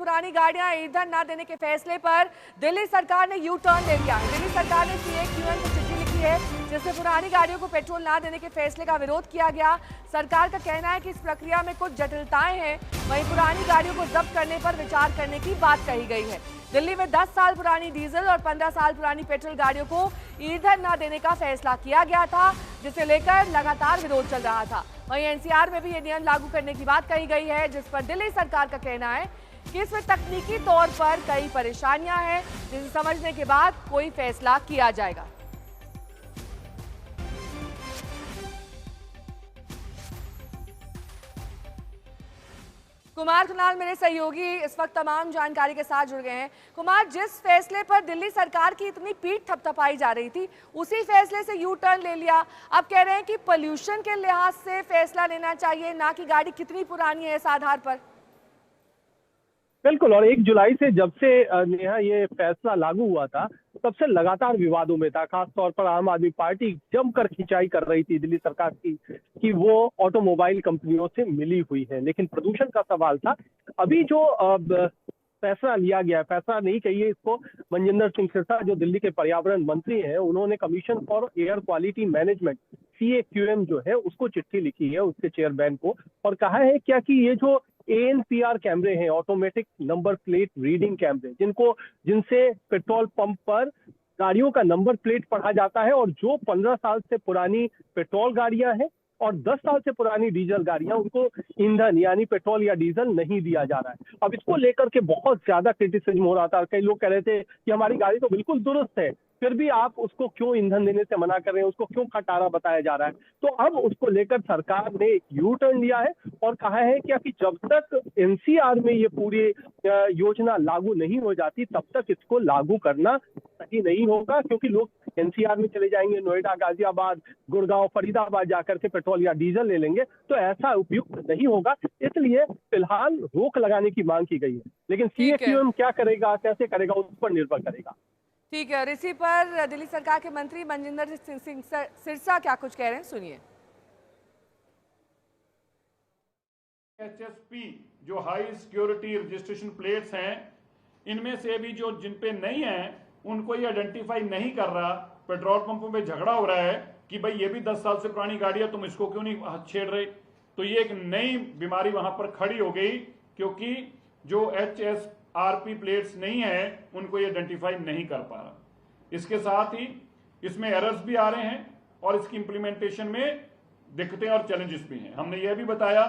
पुरानी गाड़ियां ईंधन न देने के फैसले पर दिल्ली सरकार ने यू टर्न ले लिया है। दिल्ली सरकार ने CAQM को चिट्ठी लिखी है जिसमें पुरानी गाड़ियों को पेट्रोल न देने के फैसले का विरोध किया गया। सरकार का कहना है कि इस प्रक्रिया में कुछ जटिलताएं हैं, वहीं पुरानी गाड़ियों को जब्त करने पर विचार करने की बात कही गई है। दिल्ली में 10 साल पुरानी डीजल और 15 साल पुरानी पेट्रोल गाड़ियों को ईंधन न देने का फैसला किया गया था, जिसे लेकर लगातार विरोध चल रहा था। वहीं NCR में भी ये नियम लागू करने की बात कही गई है, जिस पर दिल्ली सरकार का कहना है कि इसमें तकनीकी तौर पर कई परेशानियां हैं, जिसे समझने के बाद कोई फैसला किया जाएगा। कुमार कुणाल मेरे सहयोगी इस वक्त तमाम जानकारी के साथ जुड़ गए हैं। कुमार, जिस फैसले पर दिल्ली सरकार की इतनी पीठ थपथपाई जा रही थी, उसी फैसले से यू टर्न ले लिया। अब कह रहे हैं कि पोल्यूशन के लिहाज से फैसला लेना चाहिए, ना कि गाड़ी कितनी पुरानी है इस आधार पर। बिल्कुल, और 1 जुलाई से जब से नेहा ये फैसला लागू हुआ था, तब से लगातार विवादों में था। खासतौर पर आम आदमी पार्टी जमकर खिंचाई कर रही थी दिल्ली सरकार की कि वो ऑटोमोबाइल कंपनियों से मिली हुई है, लेकिन प्रदूषण का सवाल था। अभी जो फैसला लिया गया, फैसला नहीं कहिए इसको, मनजिंदर सिंह सिरसा जो दिल्ली के पर्यावरण मंत्री हैं, उन्होंने commission for air quality management CAQM जो है उसको चिट्ठी लिखी है, उसके चेयरमैन को, और कहा है क्या कि ये जो ANPR कैमरे हैं, ऑटोमेटिक नंबर प्लेट रीडिंग कैमरे, जिनसे पेट्रोल पंप पर गाड़ियों का नंबर प्लेट पढ़ा जाता है, और जो 15 साल से पुरानी पेट्रोल गाड़ियां हैं और 10 साल से पुरानी डीजल गाड़ियां, उनको ईंधन यानी पेट्रोल या डीजल नहीं दिया जा रहा है। अब इसको लेकर के बहुत ज्यादा क्रिटिसिज्म हो रहा था। कई लोग कह रहे थे कि हमारी गाड़ी तो बिल्कुल दुरुस्त है, फिर भी आप उसको क्यों ईंधन देने से मना कर रहे हैं, उसको क्यों खटारा बताया जा रहा है। तो अब उसको लेकर सरकार ने एक यू टर्न लिया है और कहा है कि जब तक NCR में ये पूरी योजना लागू नहीं हो जाती, तब तक इसको लागू करना सही नहीं होगा, क्योंकि लोग NCR में चले जाएंगे, नोएडा, गाजियाबाद, गुड़गांव, फरीदाबाद जाकर के पेट्रोल या डीजल ले लेंगे, तो ऐसा उपयुक्त नहीं होगा। इसलिए फिलहाल रोक लगाने की मांग की गई है, लेकिन CAQM क्या करेगा, कैसे करेगा, उस पर निर्भर करेगा। ठीक है, और इसी पर दिल्ली सरकार के मंत्री मनजिंदर सिंह सिरसा क्या कुछ कह रहे हैं, सुनिए। HSP जो हाई सिक्योरिटी रजिस्ट्रेशन प्लेट्स हैं, इनमें से भी जो जिन पे नहीं है उनको ये आइडेंटिफाई नहीं कर रहा। पेट्रोल पंपों पे झगड़ा हो रहा है कि भाई ये भी 10 साल से पुरानी गाड़ी है, तुम इसको क्यों नहीं छेड़ रहे। तो ये एक नई बीमारी वहां पर खड़ी हो गई, क्योंकि जो HSRP प्लेट्स नहीं है उनको ये आइडेंटिफाई नहीं कर पा रहा। इसके साथ ही इसमें एरर्स भी आ रहे हैं और इसकी इंप्लीमेंटेशन में दिक्कतें और चैलेंजेस भी हैं। हमने ये भी बताया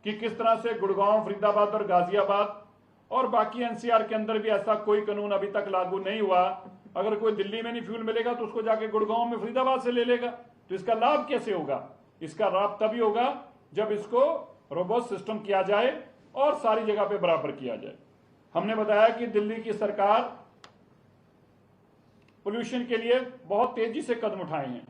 कि किस तरह से गुड़गांव, फरीदाबाद और गाजियाबाद और बाकी NCR के अंदर भी ऐसा कोई कानून अभी तक लागू नहीं हुआ। अगर कोई दिल्ली में नहीं फ्यूल मिलेगा तो उसको जाके गुड़गांव में, फरीदाबाद से ले लेगा। तो इसका लाभ कैसे होगा? इसका लाभ तभी होगा जब इसको रोबोस्ट सिस्टम किया जाए और सारी जगह पे बराबर किया जाए। हमने बताया कि दिल्ली की सरकार पोल्यूशन के लिए बहुत तेजी से कदम उठाए हैं।